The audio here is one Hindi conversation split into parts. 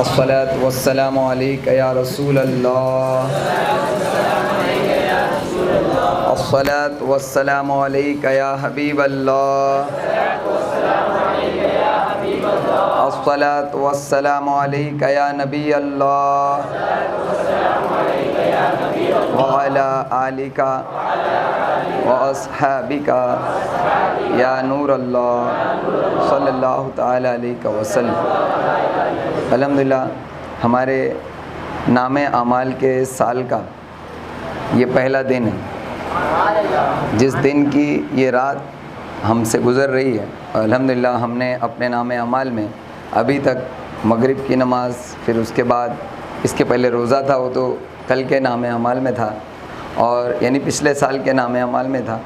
अस्सलातु वस्सलामु अलैका या रसूल अल्लाह, अस्सलातु वस्सलामु अलैका या हबीब अल्लाह, अस्सलातु वस्सलामु अलैका या नबी अल्लाह व अला आलिका व अस्हाबिका या नूर अल्लाह सल्लल्लाहु तआला अलैहि वसल्लम। अल्हम्दुलिल्लाह हमारे नामे अमाल के साल का ये पहला दिन है, जिस दिन की ये रात हमसे गुज़र रही है। अल्हम्दुलिल्लाह हमने अपने नामे अमाल में अभी तक मगरिब की नमाज़, फिर उसके बाद इसके पहले रोज़ा था, वो तो कल के नामे अमाल में था, और यानी पिछले साल के नामे अमाल में था।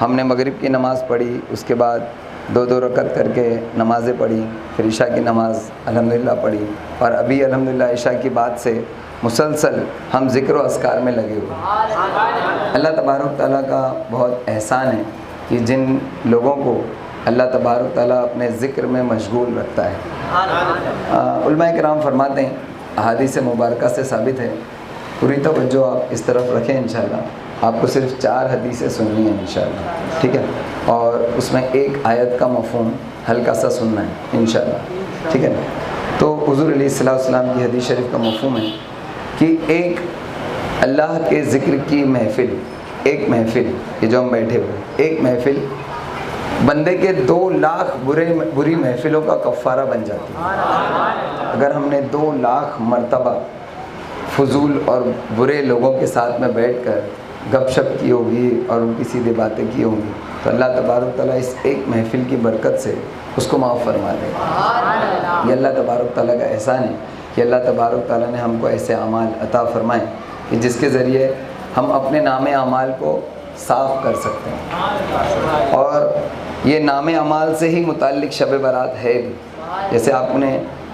हमने मगरिब की नमाज़ पढ़ी, उसके बाद दो दो रकत करके नमाज़ें पढ़ी, फिर इशा की नमाज़ अल्हम्दुलिल्लाह पढ़ी, और अभी अल्हम्दुलिल्लाह इशा की बाद से मुसलसल हम ज़िक्र व अस्कार में लगे हुए। अल्लाह तबारक तआला का बहुत एहसान है कि जिन लोगों को अल्लाह तबारक तआला अपने ज़िक्र में मशगूल रखता है। उलमाए किराम फरमाते हैं, अहादीस मुबारका से साबित है, पूरी तवज्जो आप इस तरफ रखें इंशाअल्लाह। आपको सिर्फ 4 हदीसें सुननी है इंशाअल्लाह, ठीक है, और उसमें एक आयत का मफ़हूम हल्का सा सुनना है इंशाअल्लाह, ठीक है। तो हुज़ूर अलैहिस्सलातु वस्सलाम की हदीस शरीफ का मफ़हूम है कि एक अल्लाह के ज़िक्र की महफ़िल, एक महफ़िल, ये जो हम बैठे हुए, एक महफ़िल बंदे के 2 लाख बुरी महफ़िलों का कफ़ारा बन जाती है। अगर हमने 2 लाख मरतबा फजूल और बुरे लोगों के साथ में बैठकर गपशप की होगी और उनकी सीधी बातें की होंगी, तो अल्लाह तबारक तआला इस एक महफ़िल की बरकत से उसको माफ़ फरमा देगा। ये अल्लाह तबारक तआला का एहसान है कि अल्लाह तबारक तआला ने हमको ऐसे अमाल अता फरमाए कि जिसके ज़रिए हम अपने नामे अमाल को साफ़ कर सकते हैं। और ये नामे अमाल से ही मुताल्लिक़ शब बारात है भी। जैसे आपने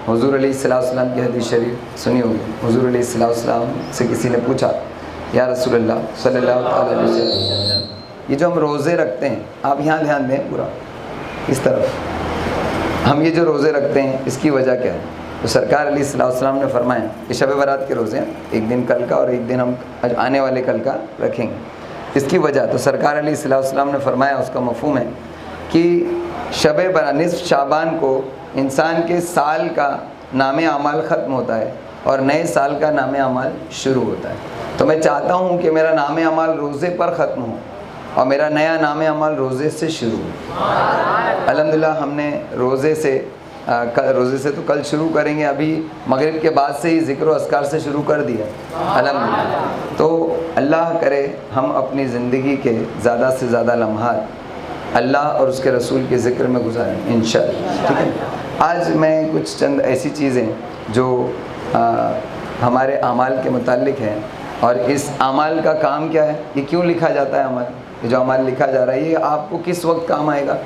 हुज़ूर अलैहिस्सलातु वस्सलाम की हदीस शरीफ सुनी होगी। हुज़ूर अलैहिस्सलातु वस्सलाम से किसी ने पूछा, या रसूलल्लाह सल्लल्लाहु अलैहि वसल्लम, ये जो हम रोज़े रखते हैं, आप यहाँ ध्यान दें पूरा इस तरफ, हम ये जो रोज़े रखते हैं इसकी वजह क्या है? तो सरकार अलैहिस्सलातु वस्सलाम ने फरमाया कि शब बारात के रोज़े हैं, एक दिन कल का और एक दिन हम आने वाले कल का रखेंगे। इसकी वजह तो सरकार अलैहिस्सलातु वस्सलाम ने फरमाया, उसका मफ़हूम है कि शब बारात निस्फ़ शाबान को इंसान के साल का नामे अमाल ख़त्म होता है और नए साल का नामे अमाल शुरू होता है। तो मैं चाहता हूँ कि मेरा नामे अमाल रोज़े पर ख़त्म हो और मेरा नया नामे अमाल रोज़े से शुरू हो। अल्हम्दुलिल्लाह हमने रोज़े से तो कल शुरू करेंगे, अभी मगरिब के बाद से ही ज़िक्र व अस्कार से शुरू कर दिया अल्हम्दुलिल्लाह। तो अल्लाह करे हम अपनी ज़िंदगी के ज़्यादा से ज़्यादा लम्हात अल्लाह और उसके रसूल के ज़िक्र में गुजारें इंशाअल्लाह, ठीक है। आज मैं कुछ चंद ऐसी चीज़ें जो हमारे अमाल के मुताल्लिक़ हैं, और इस अमाल का काम क्या है, ये क्यों लिखा जाता है अमाल, ये जो अमाल लिखा जा रहा है ये आपको किस वक्त काम आएगा?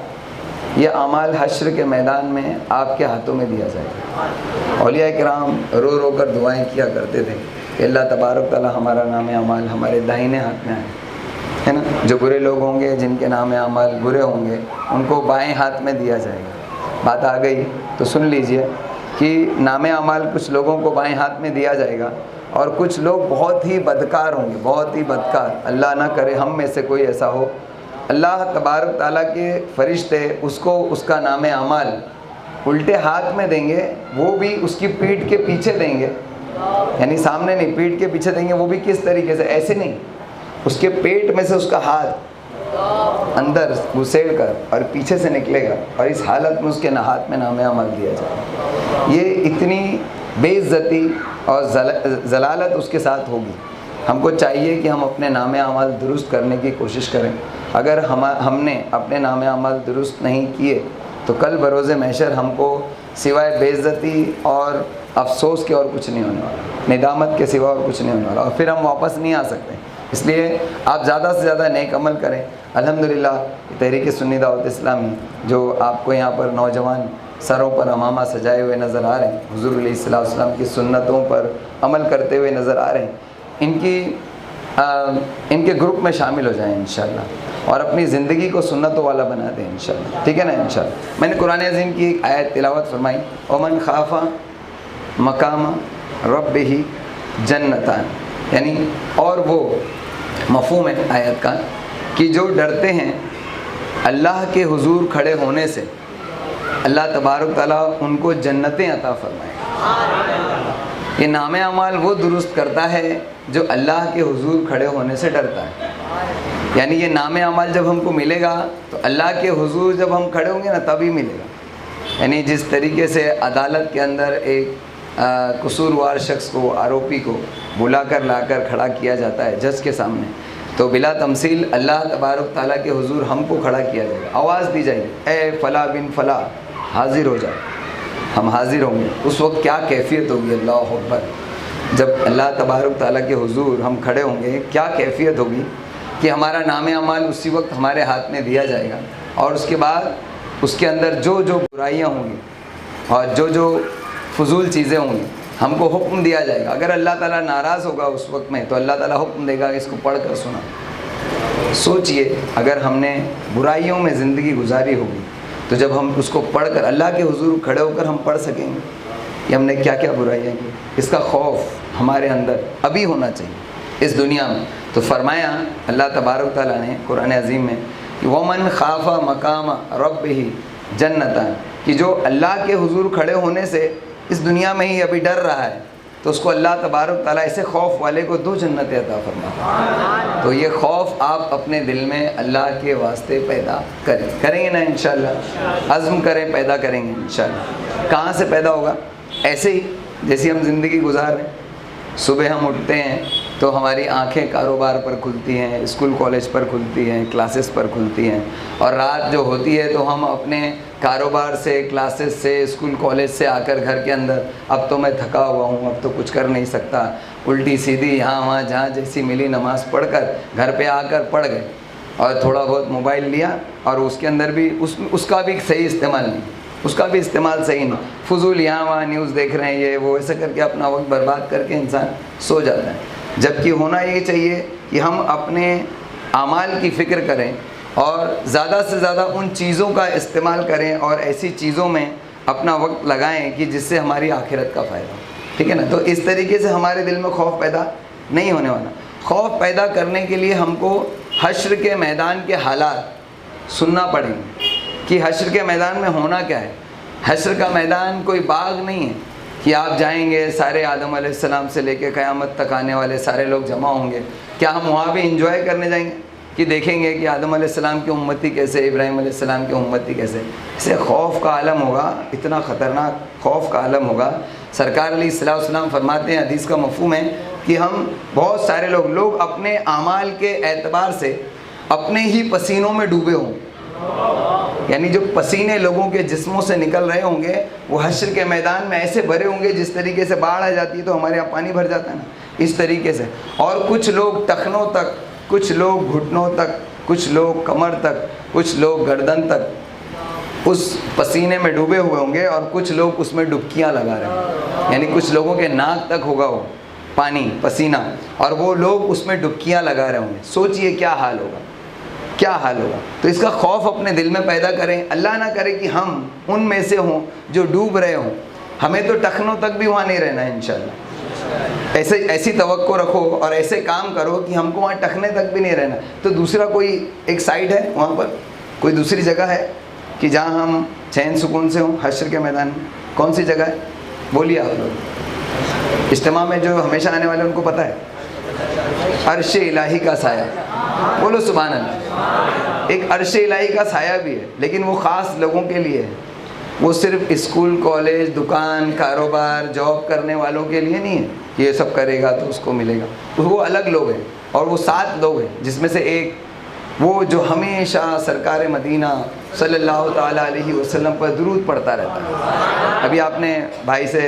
ये अमाल हश्र के मैदान में आपके हाथों में दिया जाएगा। औलिया किराम रो रो कर दुआएँ किया करते थे कि अल्लाह तबारक तआला हमारा नामे अमाल हमारे दाहिने हाथ में आए, है ना। जो बुरे लोग होंगे, जिनके नामे अमाल बुरे होंगे, उनको बाएँ हाथ में दिया जाएगा। बात आ गई तो सुन लीजिए कि नामे अमाल कुछ लोगों को बाएँ हाथ में दिया जाएगा, और कुछ लोग बहुत ही बदकार होंगे, बहुत ही बदकार, अल्लाह ना करे हम में से कोई ऐसा हो। अल्लाह तबारक ताला के फरिश्ते उसको उसका नामे अमाल उल्टे हाथ में देंगे, वो भी उसकी पीठ के पीछे देंगे, यानी सामने नहीं, पीठ के पीछे देंगे। वो भी किस तरीके से? ऐसे नहीं, उसके पेट में से उसका हाथ अंदर घुसेड़ कर और पीछे से निकलेगा, और इस हालत में उसके हाथ में नामे अमल दिया जाएगा। ये इतनी बेइज्जती और जलालत उसके साथ होगी। हमको चाहिए कि हम अपने नामे अमल दुरुस्त करने की कोशिश करें। अगर हमने अपने नामे अमल दुरुस्त नहीं किए तो कल बरोज़े महशर हमको सिवाय बेइज्जती और अफसोस के और कुछ नहीं होने वाला, निदामत के सिवा और कुछ नहीं होने वाला, और फिर हम वापस नहीं आ सकते। इसलिए आप ज़्यादा से ज़्यादा नेक अमल करें। अल्हम्दुलिल्लाह तहरीक सुन्नी दावत इस्लामी, जो आपको यहाँ पर नौजवान सरों पर अमामा सजाए हुए नज़र आ रहे हैं, हुज़ूर अलैहिस्सलातु वस्सलाम की सुन्नतों पर अमल करते हुए नज़र आ रहे हैं, इनके ग्रुप में शामिल हो जाएं इंशाअल्लाह, और अपनी ज़िंदगी को सुन्नतों वाला बना दें इंशाअल्लाह, ठीक है ना इंशाअल्लाह। मैंने कुरान अज़ीम की एक आयत तिलावत फरमाई, ओमन खाफा मकाम रब्बिही जन्नतान, यानी और वो मफ़हूम है आयत का कि जो डरते हैं अल्लाह के हुजूर खड़े होने से, अल्लाह तबारक ताला उनको जन्नतें अता फरमाए। ये नाम अमाल वो दुरुस्त करता है जो अल्लाह के हुजूर खड़े होने से डरता है। यानी ये नाम अमाल जब हमको मिलेगा तो अल्लाह के हुजूर जब हम खड़े होंगे ना तभी मिलेगा। यानी जिस तरीके से अदालत के अंदर एक कसूरवार शख्स को, आरोपी को बुलाकर लाकर खड़ा किया जाता है जज के सामने, तो बिला तमसील अल्लाह तबारक ताला के हुजूर हमको खड़ा किया जाएगा, आवाज़ दी जाएगी, ए फ़ला बिन फ़ला हाजिर हो जाए। हम हाजिर होंगे, उस वक्त क्या कैफियत होगी, अल्लाह अकबर। जब अल्लाह तबारक ताला के हुजूर हम खड़े होंगे, क्या कैफियत होगी कि हमारा नाम अमाल उसी वक्त हमारे हाथ में दिया जाएगा, और उसके बाद उसके अंदर जो जो बुराइयाँ होंगी और जो जो फजूल चीज़ें होंगी हमको हुक्म दिया जाएगा। अगर अल्लाह ताला नाराज़ होगा उस वक्त में तो अल्लाह ताला हुक्म देगा इसको पढ़ कर सुना। सोचिए अगर हमने बुराइयों में ज़िंदगी गुजारी होगी तो जब हम उसको पढ़ कर अल्लाह के हुजूर खड़े होकर हम पढ़ सकेंगे कि हमने क्या क्या बुराइयाँ की, इसका खौफ हमारे अंदर अभी होना चाहिए इस दुनिया में। तो फरमाया अल्लाह तबारक ताला ने कुरान अज़ीम में कि वमन खाफा मकाम रब्बिही जन्नतान, कि जो अल्लाह के हुजूर खड़े होने से इस दुनिया में ही अभी डर रहा है तो उसको अल्लाह तबारक ताला ऐसे खौफ वाले को 2 जन्नतें अता फरमाता। तो ये खौफ आप अपने दिल में अल्लाह के वास्ते पैदा करेंगे ना इंशाअल्लाह, अज़्म करें, पैदा करेंगे इंशाअल्लाह। कहाँ से पैदा होगा? ऐसे ही जैसी हम ज़िंदगी गुजार रहे हैं। सुबह हम उठते हैं तो हमारी आंखें कारोबार पर खुलती हैं, स्कूल कॉलेज पर खुलती हैं, क्लासेस पर खुलती हैं, और रात जो होती है तो हम अपने कारोबार से, क्लासेस से, स्कूल कॉलेज से आकर घर के अंदर अब तो मैं थका हुआ हूँ, अब तो कुछ कर नहीं सकता, उल्टी सीधी यहाँ वहाँ जहाँ जैसी मिली नमाज़ पढ़कर घर पे आकर पढ़ गए, और थोड़ा बहुत मोबाइल लिया और उसके अंदर भी उसका भी सही इस्तेमाल नहीं, उसका भी इस्तेमाल सही नहीं, फजूल यहाँ वहाँ न्यूज़ देख रहे हैं, ये वो, ऐसे करके अपना वक्त बर्बाद करके इंसान सो जाता है। जबकि होना ये चाहिए कि हम अपने आमाल की फ़िक्र करें और ज़्यादा से ज़्यादा उन चीज़ों का इस्तेमाल करें और ऐसी चीज़ों में अपना वक्त लगाएं कि जिससे हमारी आखिरत का फ़ायदा हो। ठीक है ना? तो इस तरीके से हमारे दिल में खौफ पैदा नहीं होने वाला। खौफ पैदा करने के लिए हमको हश्र के मैदान के हालात सुनना पड़ेंगे कि हश्र के मैदान में होना क्या है। हश्र का मैदान कोई बाग नहीं है कि आप जाएंगे, सारे आदम अलैहिस्सलाम से लेकर क़यामत तक आने वाले सारे लोग जमा होंगे। क्या हम वहाँ भी इंजॉय करने जाएंगे कि देखेंगे कि आदम अलैहिस्सलाम की उम्मती कैसे, इब्राहीम अलैहिस्सलाम की उम्मती कैसे? इसे खौफ का आलम होगा, इतना ख़तरनाक खौफ का आलम होगा। सरकार अलैहिस्सलाम फरमाते हैं, हदीस का मफ़हूम है कि हम बहुत सारे लोग अपने आमाल के एतबार से अपने ही पसीनों में डूबे होंगे। यानी जो पसीने लोगों के जिस्मों से निकल रहे होंगे वो हश्र के मैदान में ऐसे भरे होंगे जिस तरीके से बाढ़ आ जाती है तो हमारे यहाँ पानी भर जाता है ना, इस तरीके से। और कुछ लोग टखनों तक, कुछ लोग घुटनों तक, कुछ लोग कमर तक, कुछ लोग गर्दन तक उस पसीने में डूबे हुए होंगे, और कुछ लोग उसमें डुबकियाँ लगा रहे हैं। यानी कुछ लोगों के नाक तक होगा वो पानी, पसीना, और वो लोग उसमें डुबकियाँ लगा रहे होंगे। सोचिए क्या हाल होगा, क्या हाल होगा। तो इसका खौफ अपने दिल में पैदा करें। अल्लाह ना करे कि हम उनमें से हों जो डूब रहे हों। हमें तो टखनों तक भी वहाँ नहीं रहना है इंशाअल्लाह। ऐसी तवक्को रखो और ऐसे काम करो कि हमको वहाँ टखने तक भी नहीं रहना। तो दूसरा कोई एक साइड है वहाँ पर, कोई दूसरी जगह है कि जहाँ हम चैन सुकून से हों हश्र के मैदान में? कौन सी जगह है? बोलिए आप लोग। इज्तिमा में जो हमेशा आने वाले उनको पता है, अर्श इलाही का साया। बोलो सुभान अल्लाह। एक अर्श इलाही का साया भी है, लेकिन वो ख़ास लोगों के लिए है। वो सिर्फ स्कूल, कॉलेज, दुकान, कारोबार, जॉब करने वालों के लिए नहीं है कि ये सब करेगा तो उसको मिलेगा। तो वो अलग लोग हैं, और वो 7 लोग हैं जिसमें से एक वो जो हमेशा सरकार मदीना सल्लल्लाहु ताला अलैहि वसल्लम पर दुरूद पढ़ता रहता है। अभी आपने भाई से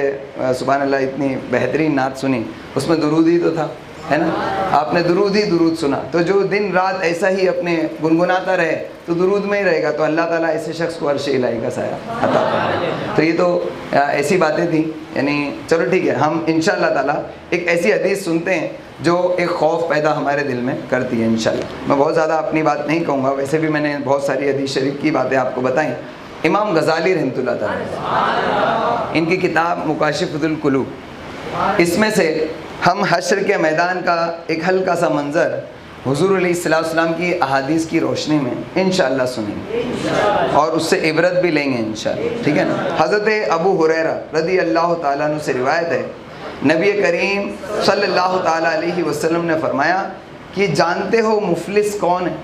सुभान अल्लाह इतनी बेहतरीन नात सुनी, उसमें दुरूद ही तो था, है ना? आपने दुरूद ही दुरूद सुना। तो जो दिन रात ऐसा ही अपने गुनगुनाता रहे तो दुरूद में ही रहेगा, तो अल्लाह ताला ऐसे शख्स को अर्श इलाही का साया अता फरमाए। तो ये तो ऐसी बातें थी। यानी चलो ठीक है, हम इंशाअल्लाह ताला एक ऐसी हदीस सुनते हैं जो एक खौफ पैदा हमारे दिल में करती है इंशाअल्लाह। मैं बहुत ज़्यादा अपनी बात नहीं कहूँगा, वैसे भी मैंने बहुत सारी हदीस शरीफ की बातें आपको बताई। इमाम गज़ाली रहमतुल्लाह ताला, इनकी किताब मुकाशिफुल कुलूब, इसमें से हम हश्र के मैदान का एक हल्का सा मंज़र हुज़ूर अलैहिस्सलाम की अहादीस की रोशनी में इंशाअल्लाह सुनेंगे और उससे इबरत भी लेंगे इंशाअल्लाह, ठीक है ना। हज़रत अबू हुरैरा रज़ी अल्लाह ताला अन्हु से रिवायत है, नबी करीम सल्लल्लाहु ताला अलैहि वसल्लम ने फरमाया कि जानते हो मुफलिस कौन है?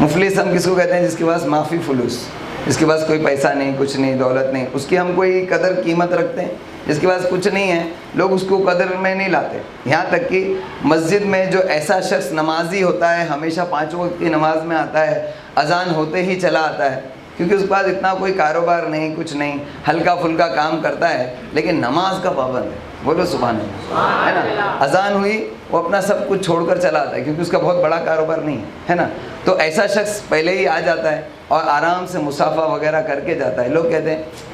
मुफलिस हम किसको कहते हैं? जिसके पास माफ़ी फुलूस, जिसके पास कोई पैसा नहीं, कुछ नहीं, दौलत नहीं, उसकी हम कोई कदर कीमत रखते हैं। जिसके पास कुछ नहीं है लोग उसको कदर में नहीं लाते। यहाँ तक कि मस्जिद में जो ऐसा शख्स नमाजी होता है, हमेशा 5 वक्त की नमाज में आता है, अजान होते ही चला आता है, क्योंकि उसके पास इतना कोई कारोबार नहीं, कुछ नहीं, हल्का फुल्का काम करता है, लेकिन नमाज का पाबंद है। बोलो सुभान अल्लाह, है ना। अजान हुई वो अपना सब कुछ छोड़कर चला आता है, क्योंकि उसका बहुत बड़ा कारोबार नहीं है ना। तो ऐसा शख्स पहले ही आ जाता है और आराम से मुसाफा वगैरह करके जाता है। लोग कहते हैं,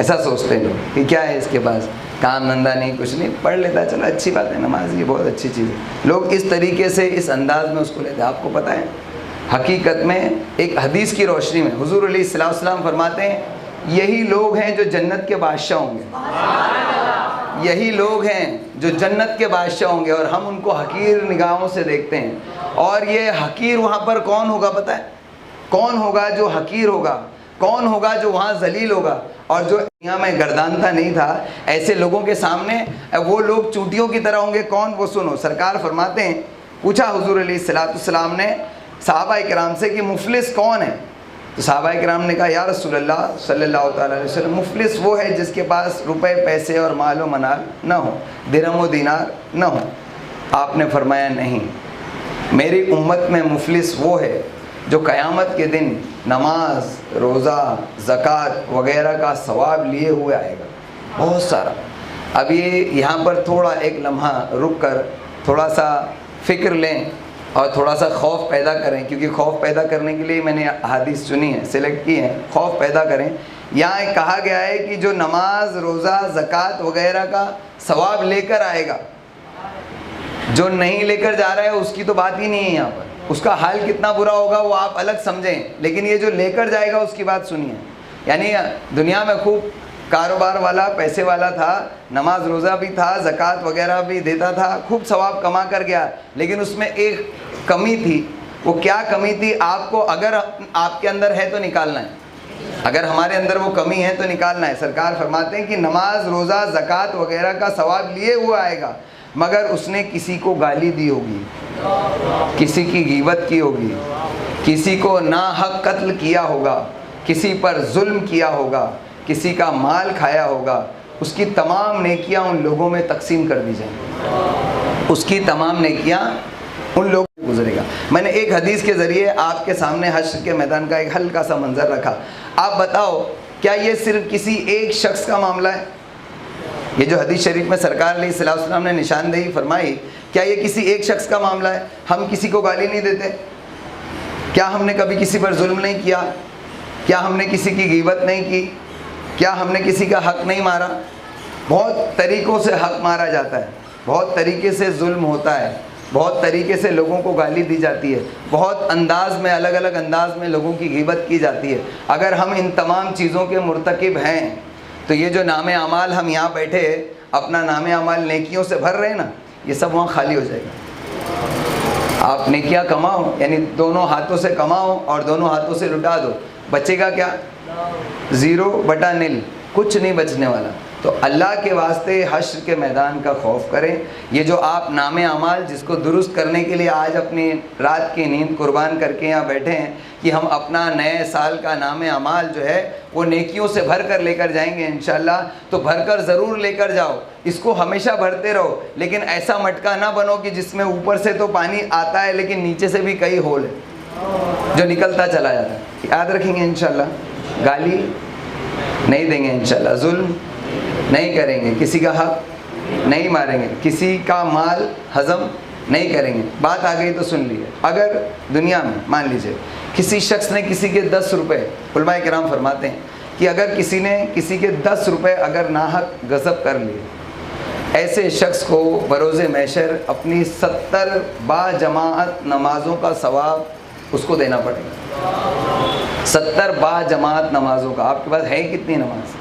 ऐसा सोचते हैं लोग कि क्या है इसके पास, काम धंधा नहीं, कुछ नहीं, पढ़ लेता है, चलो अच्छी बात है, नमाज ये बहुत अच्छी चीज़ है। लोग इस तरीके से, इस अंदाज में उसको लेते हैं। आपको पता है हकीकत में एक हदीस की रोशनी में हुज़ूर अलैहिस्सलाम फरमाते हैं, यही लोग हैं जो जन्नत के बादशाह होंगे, यही लोग हैं जो जन्नत के बादशाह होंगे, और हम उनको हकीर निगाहों से देखते हैं। और ये हकीर वहाँ पर कौन होगा पता है? कौन होगा जो हकीर होगा? कौन होगा जो वहाँ जलील होगा? और जो दुनिया में गर्दानता नहीं था, ऐसे लोगों के सामने वो लोग चूंटियों की तरह होंगे। कौन? वो सुनो, सरकार फरमाते हैं, पूछा हुज़ूर अलैहिस्सलाम ने सहाबा-ए-किराम से कि मुफलिस कौन है? तो सहाबा-ए-किराम ने कहा, या रसूलल्लाह सल्लल्लाहु अलैहि वसल्लम, मुफलिस वो है जिसके पास रुपए पैसे और मालो मनाल न हो, दिरहम व दीनार न हो। आपने फरमाया, नहीं, मेरी उम्मत में मुफलिस वो है जो क़यामत के दिन नमाज, रोज़ा, ज़कात वग़ैरह का सवाब लिए हुए आएगा, बहुत सारा। अब ये यहाँ पर थोड़ा एक लम्हा रुक कर थोड़ा सा फ़िक्र लें और थोड़ा सा खौफ पैदा करें, क्योंकि खौफ पैदा करने के लिए मैंने हदीस चुनी है, सिलेक्ट की है। खौफ पैदा करें। यहाँ कहा गया है कि जो नमाज, रोज़ा, ज़कात वग़ैरह का सवाब लेकर आएगा, जो नहीं लेकर जा रहा है उसकी तो बात ही नहीं है यहाँ पर। उसका हाल कितना बुरा होगा वो आप अलग समझें, लेकिन ये जो लेकर जाएगा उसकी बात सुनिए। यानी दुनिया में खूब कारोबार वाला, पैसे वाला था, नमाज रोज़ा भी था, ज़कात वगैरह भी देता था, खूब सवाब कमा कर गया, लेकिन उसमें एक कमी थी। वो क्या कमी थी? आपको अगर आपके अंदर है तो निकालना है, अगर हमारे अंदर वो कमी है तो निकालना है। सरकार फरमाते हैं कि नमाज, रोज़ा, ज़कात वगैरह का सवाब लिए हुआ आएगा, मगर उसने किसी को गाली दी होगी, किसी की गीबत की होगी, किसी को नाहक कत्ल किया होगा, किसी पर जुल्म किया होगा, किसी का माल खाया होगा, उसकी तमाम नेकियां उन लोगों में तकसीम कर दी जाएंगी, उसकी तमाम नेकियां उन लोगों को गुजरेगा। मैंने एक हदीस के ज़रिए आपके सामने हश्र के मैदान का एक हल्का सा मंजर रखा। आप बताओ, क्या ये सिर्फ किसी एक शख्स का मामला है? ये जो हदीस शरीफ में सरकार अलैहिस्सलाम ने निशानदेही फरमाई, क्या ये किसी एक शख्स का मामला है? हम किसी को गाली नहीं देते? क्या हमने कभी किसी पर जुल्म नहीं किया? क्या हमने किसी की गीबत नहीं की? क्या हमने किसी का हक नहीं मारा? बहुत तरीक़ों से हक मारा जाता है, बहुत तरीके से जुल्म होता है, बहुत तरीके से लोगों को गाली दी जाती है, बहुत अंदाज में, अलग अलग अंदाज में लोगों की गीबत की जाती है। अगर हम इन तमाम चीज़ों के मुर्तकिब हैं तो ये जो नामे अमाल हम यहाँ बैठे अपना नामे अमाल नेकियों से भर रहे हैं ना, ये सब वहाँ खाली हो जाएगा। आप नेकियां कमाओ, यानी दोनों हाथों से कमाओ और दोनों हाथों से लुटा दो, बचेगा क्या? 0/0, कुछ नहीं बचने वाला। तो अल्लाह के वास्ते हश्र के मैदान का खौफ करें। ये जो आप नामे अमाल जिसको दुरुस्त करने के लिए आज अपनी रात की नींद कुर्बान करके यहाँ बैठे हैं कि हम अपना नए साल का नामे अमाल जो है वो नेकियों से भर कर लेकर जाएंगे इंशाल्लाह, तो भर कर ज़रूर लेकर जाओ, इसको हमेशा भरते रहो। लेकिन ऐसा मटका ना बनो कि जिसमें ऊपर से तो पानी आता है लेकिन नीचे से भी कई होल है जो निकलता चला जाता है। याद रखेंगे इंशाल्लाह, गाली नहीं देंगे इंशाल्लाह, जुल्म नहीं करेंगे, किसी का हक नहीं मारेंगे, किसी का माल हजम नहीं करेंगे। बात आ गई तो सुन लीजिए। अगर दुनिया में मान लीजिए किसी शख्स ने किसी के 10 रुपये, उलमाए किराम फरमाते हैं कि अगर किसी ने किसी के 10 रुपये अगर नाहक गज़ब कर लिए, ऐसे शख्स को बरोज़े महशर अपनी 70 बाजमाअत नमाज़ों का सवाब उसको देना पड़ेगा। 70 बाजमात नमाज़ों का। आपके पास है कितनी नमाज?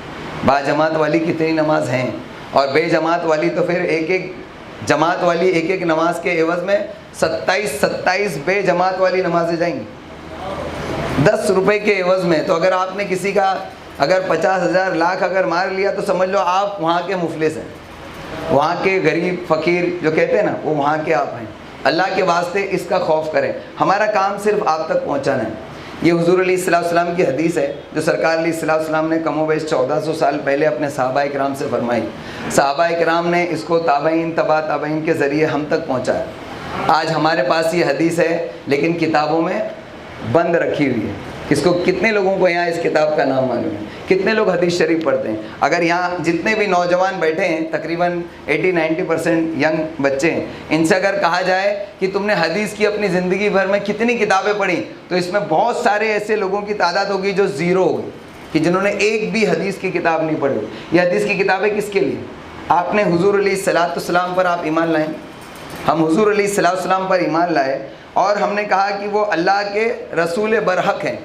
बाजमात वाली कितनी नमाज हैं, और बेजमात वाली तो फिर एक एक जमात वाली एक एक नमाज के एवज़ में 27 बेजमात वाली नमाजें जाएंगी 10 रुपए के एवज़ में। तो अगर आपने किसी का अगर 50,000 लाख अगर मार लिया तो समझ लो आप वहाँ के मुफलिस हैं, वहाँ के गरीब फ़कीर जो कहते हैं ना, वो वहाँ के आप हैं। अल्लाह के वास्ते इसका खौफ करें। हमारा काम सिर्फ आप तक पहुँचाना है। ये हुज़ूर अलैहिस्सलाम की हदीस है जो सरकार अलैहिस्सलाम ने कमोबेश 1400 साल पहले अपने सहाबाए किराम से फरमाई। सहाबाए किराम ने इसको ताबईन तबा ताबईन के ज़रिए हम तक पहुँचाया। आज हमारे पास ये हदीस है लेकिन किताबों में बंद रखी हुई है। किसको, कितने लोगों को यहाँ इस किताब का नाम मालूम है? कितने लोग हदीस शरीफ पढ़ते हैं? अगर यहाँ जितने भी नौजवान बैठे हैं, तकरीबन 80-90% यंग बच्चे हैं, इनसे अगर कहा जाए कि तुमने हदीस की अपनी ज़िंदगी भर में कितनी किताबें पढ़ी, तो इसमें बहुत सारे ऐसे लोगों की तादाद होगी जो ज़ीरो होगी, कि जिन्होंने एक भी हदीस की किताब नहीं पढ़ी। ये हदीस की किताबें किसके लिए? आपने हुज़ूर अलैहिस्सलाम पर आप ईमान लाएँ। हम हुज़ूर अलैहिस्सलाम पर ईमान लाए और हमने कहा कि वो अल्लाह के रसूल बरहक हैं,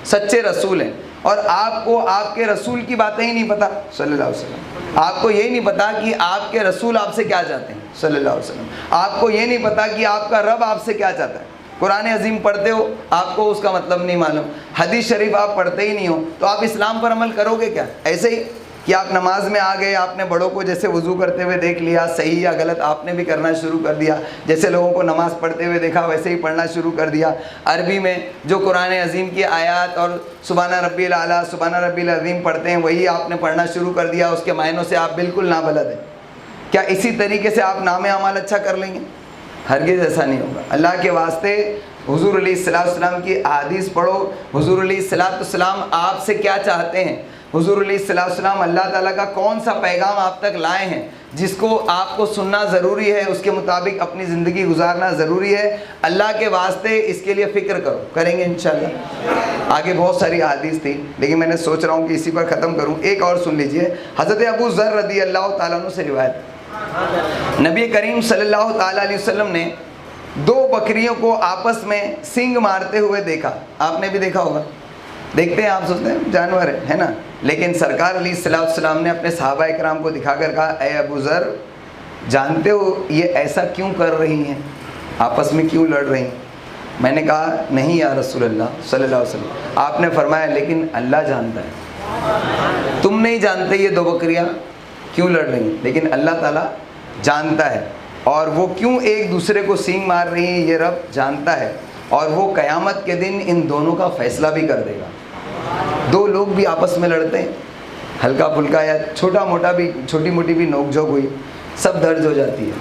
सच्चे रसूल हैं, और आपको आपके रसूल की बातें ही नहीं पता सल्लल्लाहु अलैहि वसल्लम। आपको ये नहीं पता कि आपके रसूल आपसे क्या चाहते हैं सल्लल्लाहु अलैहि वसल्लम। आपको ये नहीं पता कि आपका रब आपसे क्या चाहता है। कुरान अज़ीम पढ़ते हो, आपको उसका मतलब नहीं मालूम। हदीस शरीफ आप पढ़ते ही नहीं हो, तो आप इस्लाम पर अमल करोगे क्या? ऐसे ही कि आप नमाज में आ गए, आपने बड़ों को जैसे वज़ू करते हुए देख लिया, सही या गलत आपने भी करना शुरू कर दिया। जैसे लोगों को नमाज़ पढ़ते हुए देखा वैसे ही पढ़ना शुरू कर दिया। अरबी में जो कुरान अज़ीम की आयत और सुबहान रब्बिल आला, सुबहान रब्बिल अज़ीम पढ़ते हैं, वही आपने पढ़ना शुरू कर दिया। उसके मायनों से आप बिल्कुल नाबलद हैं। क्या इसी तरीके से आप नाम अमाल अच्छा कर लेंगे? हरगिज़ ऐसा नहीं होगा। अल्लाह के वास्ते हुज़ूर अलैहिस्सलाम की हदीस पढ़ो। हुज़ूर अलैहिस्सलाम आपसे क्या चाहते हैं? हुज़ूर अलैहिस्सलाम अल्लाह ताला का कौन सा पैगाम आप तक लाए हैं जिसको आपको सुनना ज़रूरी है, उसके मुताबिक अपनी ज़िंदगी गुजारना ज़रूरी है। अल्लाह के वास्ते इसके लिए फ़िक्र करो, करेंगे इंशाअल्लाह। आगे बहुत सारी हदीस थी लेकिन मैंने सोच रहा हूँ कि इसी पर ख़त्म करूँ। एक और सुन लीजिए। हज़रत अबू ज़र रज़ी अल्लाह ताला अन्हु से रिवायत, नबी करीम सल्लल्लाहु ताला अलैहि वसल्लम ने 2 बकरियों को आपस में सींग मारते हुए देखा। आपने भी देखा होगा, देखते हैं, आप सोचते हैं जानवर है ना, लेकिन सरकार अलैहिस्सलाम ने अपने सहाबा इकराम को दिखाकर कहा, ए अबू ज़र, जानते हो ये ऐसा क्यों कर रही हैं, आपस में क्यों लड़ रही हैं? मैंने कहा नहीं या रसूलल्लाह सल्लल्लाहु अलैहि वसल्लम। आपने फरमाया लेकिन अल्लाह जानता है, तुम नहीं जानते ये 2 बकरियां क्यों लड़ रही हैं, लेकिन अल्लाह ताला जानता है। और वो क्यों एक दूसरे को सींग मार रही हैं ये रब जानता है, और वो क़यामत के दिन इन दोनों का फ़ैसला भी कर देगा। 2 लोग भी आपस में लड़ते हैं, हल्का फुल्का या छोटा मोटा भी, छोटी मोटी भी नोक झोंक हुई, सब दर्ज हो जाती है।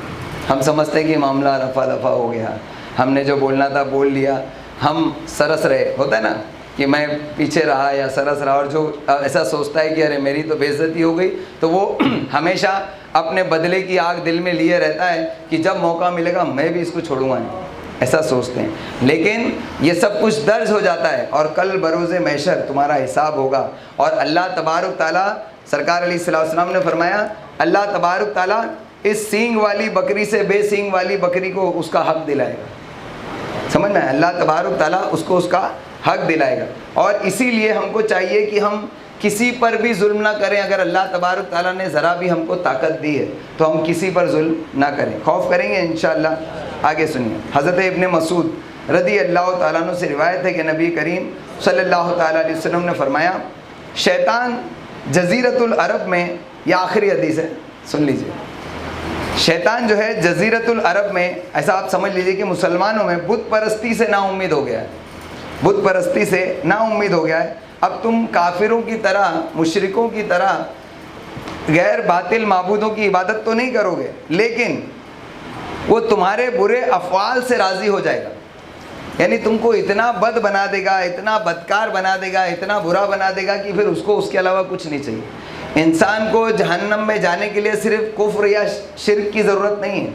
हम समझते हैं कि मामला रफ़ा दफ़ा हो गया, हमने जो बोलना था बोल लिया, हम सरस रहे। होता है ना कि मैं पीछे रहा या सरस रहा, और जो ऐसा सोचता है कि अरे मेरी तो बेइज्जती हो गई, तो वो हमेशा अपने बदले की आग दिल में लिए रहता है कि जब मौका मिलेगा मैं भी इसको छोड़ूंगा नहीं, ऐसा सोचते हैं। लेकिन ये सब कुछ दर्ज हो जाता है और कल बरोज़े महशर तुम्हारा हिसाब होगा। और अल्लाह तबारक ताला, सरकार अलैहिस्सलाम ने फरमाया, अल्लाह तबारक ताला इस सींग वाली बकरी से बेसींग वाली बकरी को उसका हक दिलाएगा। समझ में? अल्लाह तबारक ताला उसको उसका हक दिलाएगा। और इसीलिए हमको चाहिए कि हम किसी पर भी जुल्म ना करें। अगर अल्लाह तबारक ताला ने ज़रा भी हमको ताकत दी है तो हम किसी पर जुल्म ना करें, खौफ करेंगे इंशाअल्लाह। आगे सुनिए। हज़रत इब्न मसूद रज़ी अल्लाह ताला अन्हु से रिवायत है कि नबी करीम सल्लल्लाहु ताला अलैहि वसल्लम ने फरमाया, शैतान जज़ीरतुल अरब में, यह आखिरी हदीस है, सुन लीजिए, शैतान जो है जज़ीरतुल अरब में, ऐसा आप समझ लीजिए कि मुसलमानों में बुत परस्ती से नाउम्मीद हो गया है, बुत परस्ती से नाउम्मीद हो गया है। अब तुम काफिरों की तरह, मुशरिकों की तरह गैर बातिल माबूदों की इबादत तो नहीं करोगे, लेकिन वो तुम्हारे बुरे अफ़आल से राज़ी हो जाएगा। यानी तुमको इतना बद बना देगा, इतना बदकार बना देगा, इतना बुरा बना देगा कि फिर उसको उसके अलावा कुछ नहीं चाहिए। इंसान को जहन्नम में जाने के लिए सिर्फ कुफ्र या शिर्क की ज़रूरत नहीं है।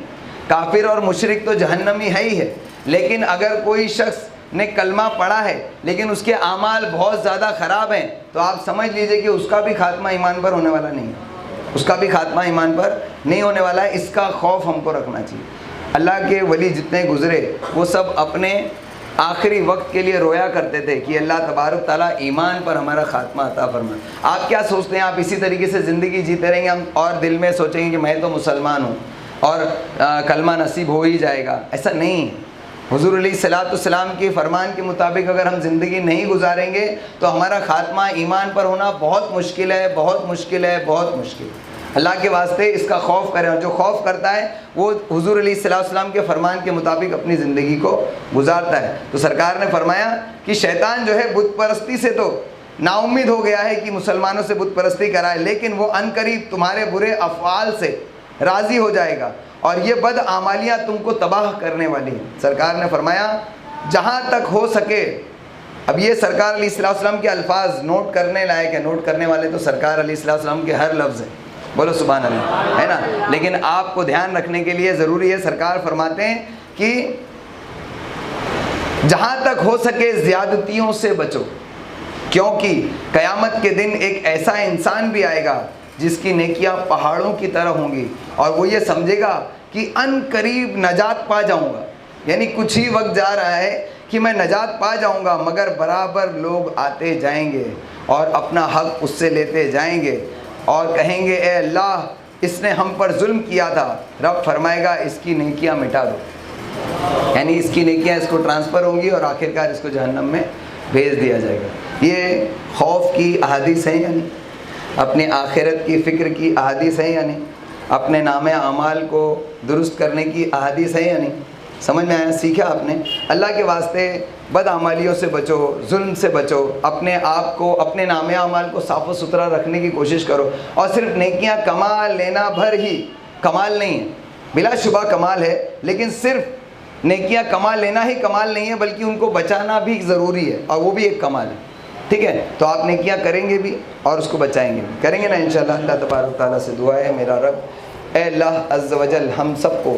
काफिर और मुशरिक तो जहन्नमी है ही है, लेकिन अगर कोई शख्स ने कलमा पढ़ा है लेकिन उसके आमाल बहुत ज़्यादा ख़राब हैं, तो आप समझ लीजिए कि उसका भी खात्मा ईमान पर होने वाला नहीं है, उसका भी खात्मा ईमान पर नहीं होने वाला है। इसका खौफ हमको रखना चाहिए। अल्लाह के वली जितने गुज़रे वो सब अपने आखिरी वक्त के लिए रोया करते थे कि अल्लाह तबारक ताला ईमान पर हमारा खात्मा अता फरमा। आप क्या सोचते हैं, आप इसी तरीके से ज़िंदगी जीते रहेंगे हम और दिल में सोचेंगे कि मैं तो मुसलमान हूँ और कलमा नसीब हो ही जाएगा? ऐसा नहीं। हुज़ूर अलैहिस्सलाम के फरमान के मुताबिक अगर हम ज़िंदगी नहीं गुजारेंगे तो हमारा ख़ात्मा ईमान पर होना बहुत मुश्किल है, बहुत मुश्किल है, बहुत मुश्किल है। अल्लाह के वास्ते इसका खौफ करें, और जो खौफ करता है वो हुज़ूर अलैहिस्सलाम के फरमान के मुताबिक अपनी ज़िंदगी को गुजारता है। तो सरकार ने फरमाया कि शैतान जो है बुत परस्ती से तो नाउम्मीद हो गया है कि मुसलमानों से बुत परस्ती कराए, लेकिन वो अनकरीब तुम्हारे बुरे अफ़आल से राज़ी हो जाएगा और ये बद आमालियाँ तुमको तबाह करने वाली हैं। सरकार ने फरमाया जहाँ तक हो सके, अब ये सरकार अलैहिस्सलाम के अल्फाज नोट करने लायक है, नोट करने वाले तो सरकार अलैहिस्सलाम के हर लफ्ज़ है, बोलो सुभान अल्लाह, है ना। लेकिन आपको ध्यान रखने के लिए ज़रूरी है, सरकार फरमाते हैं कि जहाँ तक हो सके ज़्यादतियों से बचो, क्योंकि क़यामत के दिन एक ऐसा इंसान भी आएगा जिसकी नेकियां पहाड़ों की तरह होंगी और वो ये समझेगा कि अनकरीब नजात पा जाऊंगा, यानी कुछ ही वक्त जा रहा है कि मैं नजात पा जाऊंगा, मगर बराबर लोग आते जाएंगे और अपना हक उससे लेते जाएंगे और कहेंगे ए अल्लाह इसने हम पर जुल्म किया था। रब फरमाएगा इसकी नेकियां मिटा दो, यानी इसकी नेकियां इसको ट्रांसफ़र होंगी और आखिरकार इसको जहन्नम में भेज दिया जाएगा। ये खौफ की अहादीस है, यानी अपने आखिरत की फ़िक्र की अहादीस है, यानी अपने नामे अमाल को दुरुस्त करने की अहादीस है, यानी समझ में आया, सीखा आपने। अल्लाह के वास्ते बदआमालियों से बचो, जुल्म से बचो, अपने आप को, अपने नामे अमाल को साफ़ सुथरा रखने की कोशिश करो। और सिर्फ नेकियां कमा लेना भर ही कमाल नहीं है, बिलाशुबा कमाल है, लेकिन सिर्फ नेकियां कमा लेना ही कमाल नहीं है, बल्कि उनको बचाना भी ज़रूरी है और वो भी एक कमाल है। ठीक है, तो आप नेकियां करेंगे भी और उसको बचाएंगे भी, करेंगे ना इंशाअल्लाह। अल्लाह तबारक ताला से दुआ है मेरा रब ए अल्लाह अज़्ज़ वजल हम सबको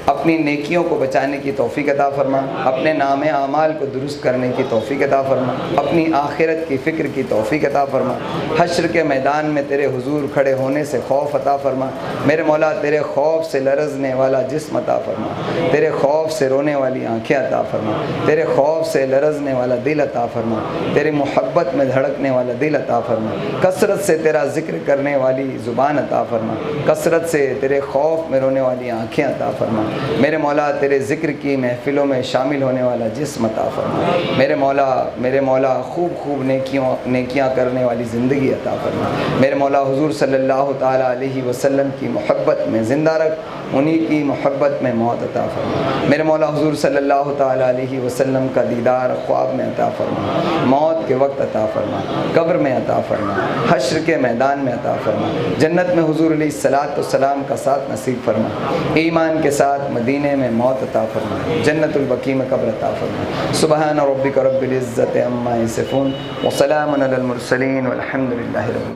अपनी नेकियों को बचाने की तौफ़ीक़ अता फ़रमा, अपने नामे आमाल को दुरुस्त करने की तौफ़ीक़ अता फ़रमा, अपनी आखिरत की फ़िक्र की तौफ़ीक़ अता फ़रमा, हश्र के मैदान में तेरे हुजूर खड़े होने से खौफ अता फ़रमा। मेरे मौला तेरे खौफ से लरज़ने वाला जिस्म अता फ़रमा, तेरे खौफ से रोने वाली आँखें अता फ़रमा, तेरे खौफ से लरज़ने वाला दिल अता फ़रमा, तेरी मोहब्बत में धड़कने वाला दिल अता फ़रमा, कसरत से तेरा ज़िक्र करने वाली ज़ुबान अता फ़रमा, कसरत से तेरे खौफ में रोने वाली आँखें अता फ़रमा। मेरे मौला तेरे ज़िक्र की महफ़िलों में शामिल होने वाला जिस्म अता फ़रमा। मेरे मौला खूब खूब नेकियां करने वाली ज़िंदगी अता फ़रमा। मेरे मौला हुज़ूर सल्लल्लाहु ताला अलैहि वसल्लम की मोहब्बत में ज़िंदा रख, उन्हीं की मोहब्बत में मौत अता फ़रमा। मेरे मौला हुज़ूर सल्लल्लाहु ताला अलैहि वसल्लम का दीदार ख्वाब में अता फ़रमा, मौत के वक्त अता फ़रमा, कब्र में अता फ़रमा, हश्र के मैदान में अता फ़रमा, जन्नत में हुज़ूर अलैहिस्सलाम का साथ नसीब फरमा, ईमान के साथ मदीने में मौत अता फरमा, जन्नतुल बकी में कब्र अता फरमा। सुबहान रब्बिक रब्बिल इज़्ज़ति अम्मा यसिफून व सलामुन अलल मुरसलीन वल्हम्दुलिल्लाहि रब्बिल